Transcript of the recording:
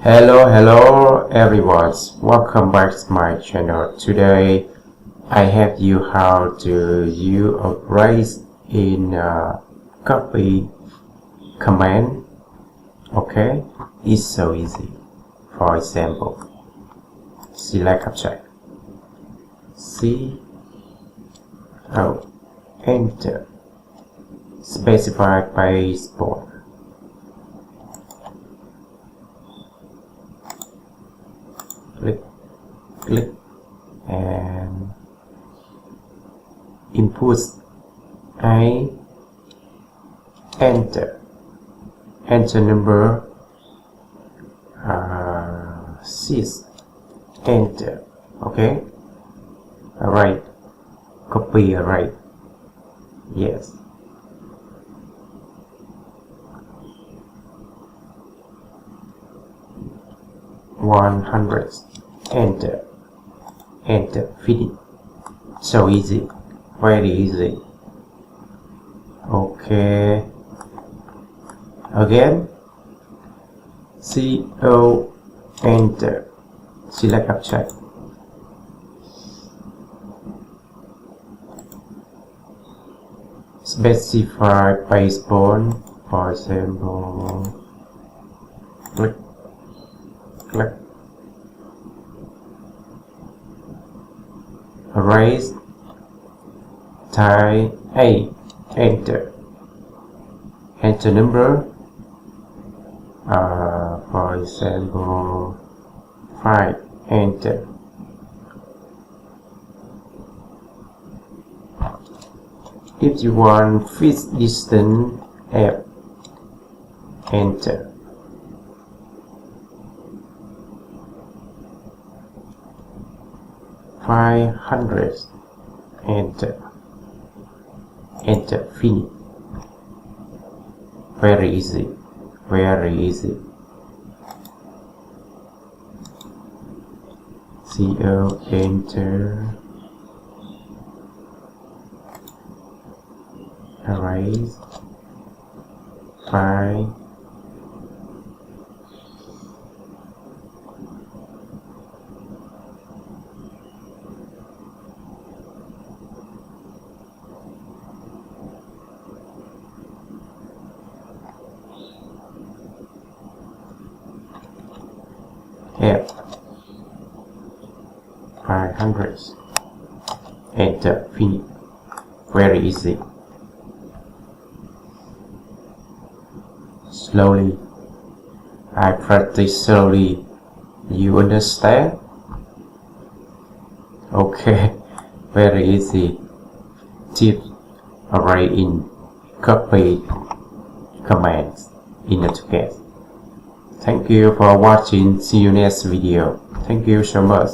Hello everyone, welcome back to my channel. Today I have you how to use erase in copy command. Okay, it's so easy. For example, select object, enter, specify baseboard. Click and input enter number 6, enter. Okay, alright, copy right, yes. $100, enter, finish. So easy, very easy. Okay, again, enter, select object, specify basebone. For example, click, erase, type A, enter number, for example 5, enter. If you want fixed distance F, enter. $500, enter, finish. Very easy, enter, erase, 5, F, 500, enter, finish. Very easy. Slowly, I practice slowly. You understand? Okay, very easy. Tip array in copy commands in AutoCAD. Thank you for watching. See you next video. Thank you so much.